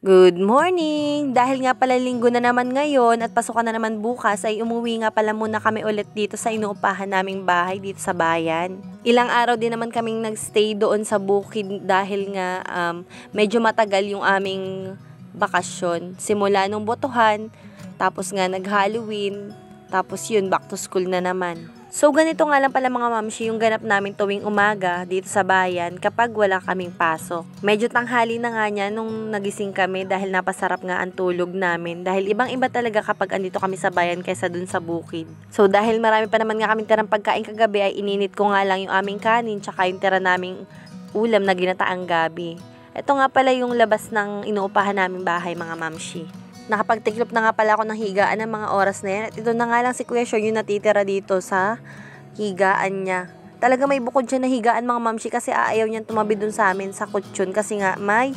Good morning! Dahil nga pala linggo na naman ngayon at pasukan na naman bukas ay umuwi nga pala muna kami ulit dito sa inuupahan naming bahay dito sa bayan. Ilang araw din naman kaming nagstay doon sa bukid dahil nga medyo matagal yung aming bakasyon. Simula nung botohan, tapos nga nag-Halloween, tapos yun back to school na naman. So ganito nga lang pala mga mamshi yung ganap namin tuwing umaga dito sa bayan kapag wala kaming pasok. Medyo tanghali na nga niya nung nagising kami dahil napasarap nga ang tulog namin. Dahil ibang iba talaga kapag andito kami sa bayan kaysa dun sa bukid. So dahil marami pa naman nga kaming tirang pagkain kagabi ay ininit ko nga lang yung aming kanin tsaka yung tira naming ulam na ginataang gabi. Ito nga pala yung labas ng inuupahan naming bahay mga mamshi. Nakapagtiklop na nga pala ako ng higaan ng mga oras na yan. At ito na nga lang si Kuya Sean yung natitira dito sa higaan niya. Talaga may bukod siya na higaan mga mamshi kasi ayaw niya tumabi dun sa amin sa kutsyon kasi nga may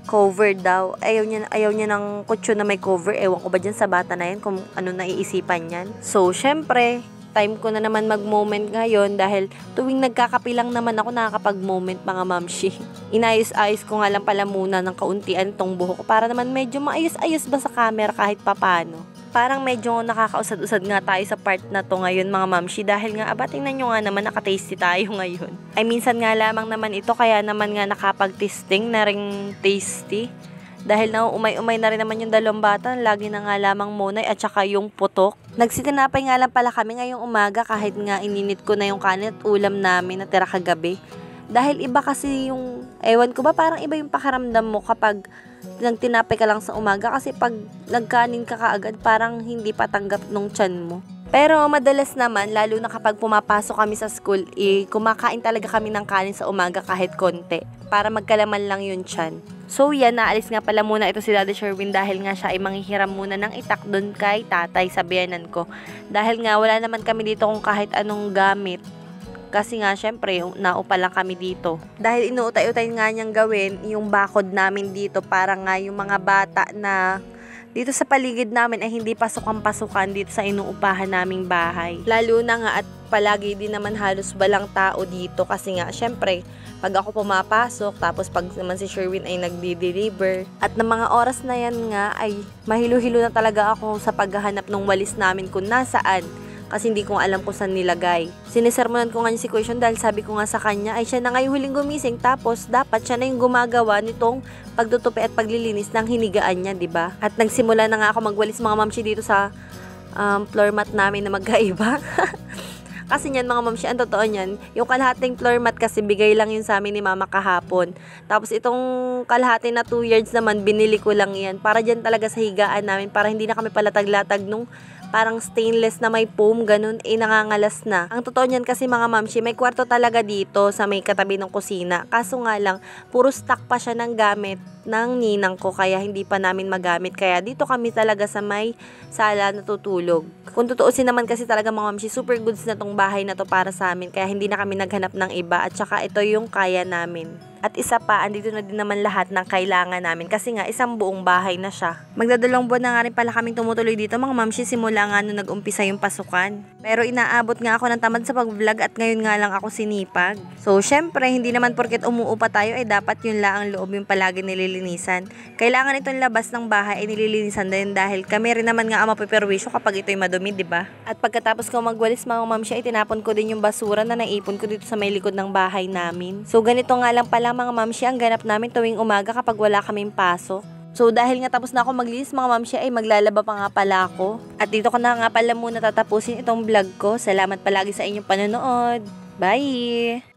cover daw. Ayaw niya ng kutsyon na may cover. Ewan ko ba dyan sa bata na yan kung ano naiisipan yan. So, syempre, time ko na naman mag-moment ngayon dahil tuwing nagkakapilang naman ako nakakapag-moment mga mamshi. Inayos-ayos ko nga lang pala muna ng kauntian tong buhok ko para naman medyo maayos-ayos ba sa camera kahit papano. Parang medyo nakakausad-usad nga tayo sa part na to ngayon mga mamshi dahil nga tingnan nyo nga naman nakatasty tayo ngayon. Ay minsan nga lamang naman ito kaya naman nga nakapag-tasting na ring tasty. Dahil na umay-umay na rin naman yung dalawang bata, lagi na nga lamang monay at saka yung putok. Nagsitinapay nga lang pala kami ngayong umaga kahit nga ininit ko na yung kanin at ulam namin na tira kagabi. Dahil iba kasi yung, ewan ko ba, parang iba yung pakaramdam mo kapag nagtinapay ka lang sa umaga kasi pag nagkanin ka kaagad parang hindi patanggap nung tiyan mo. Pero madalas naman, lalo na kapag pumapasok kami sa school, kumakain talaga kami ng kanin sa umaga kahit konti para magkalaman lang yung tiyan. So yan, naalis nga pala muna ito si Daddy Sherwin dahil nga siya ay manghihiram muna ng itak doon kay tatay sa biyanan ko. Dahil nga wala naman kami dito kung kahit anong gamit. Kasi nga syempre naupa lang kami dito. Dahil inuutay-utay nga niyang gawin yung bakod namin dito para nga yung mga bata na dito sa paligid namin ay hindi pasukan-pasukan dito sa inuupahan naming bahay. Lalo na nga at palagi din naman halos balang tao dito kasi nga syempre pag ako pumapasok tapos pag naman si Sherwin ay nagdi-deliver at ng mga oras na yan nga ay mahilo-hilo na talaga ako sa paghahanap ng walis namin kung nasaan. Kasi hindi ko alam kung saan nilagay. Sinisermonan ko nga niya si Kuya Sean dahil sabi ko nga sa kanya ay siya na nga yung huling gumising tapos dapat siya na yung gumagawa nitong pagtutupi at paglilinis ng hinigaan niya, diba? At nagsimula na nga ako magwalis mga mamshi dito sa floor mat namin na magkaiba. Kasi niyan mga mamshi, ang totoo niyan, yung kalahating floor mat kasi bigay lang yun sa amin ni mama kahapon. Tapos itong kalahati na 2 yards naman, binili ko lang yan. Para dyan talaga sa higaan namin, para hindi na kami palatag-latag nung parang stainless na may foam, ganun, nangangalas na. Ang totoo niyan kasi mga mamshi, may kwarto talaga dito sa may katabi ng kusina. Kaso nga lang, puro stock pa siya ng gamit ng ninang ko, kaya hindi pa namin magamit. Kaya dito kami talaga sa may sala natutulog. Kung tutuusin naman kasi talaga mga mamshi, super goods na tong bahay na to para sa amin. Kaya hindi na kami naghanap ng iba at saka ito yung kaya namin. At isa pa, andito na din naman lahat ng kailangan namin kasi nga isang buong bahay na siya. Magdadalawang buwan na nga rin pala kaming tumutuloy dito mga mamshi simula nga nung nag-umpisa yung pasukan. Pero inaabot nga ako ng tamad sa pag-vlog at ngayon nga lang ako sinipag. So syempre, hindi naman porket umuupa tayo ay dapat yun lang ang loob yung palagi nililinisan. Kailangan itong labas ng bahay ay nililinisan din dahil kami rin naman nga ang mapiperwisyo kapag ito'y madumi, diba? At pagkatapos ko magwalis mga mamshi ay tinapon ko din yung basura na naipon ko dito sa may likod ng bahay namin. So ganito nga lang pala mga mamshi ang ganap namin tuwing umaga kapag wala kaming pasok. So dahil nga tapos na ako maglinis mga mamshi ay maglalaba pa nga pala ako. At dito ko na nga pala muna tatapusin itong vlog ko. Salamat palagi sa inyong panonood. Bye!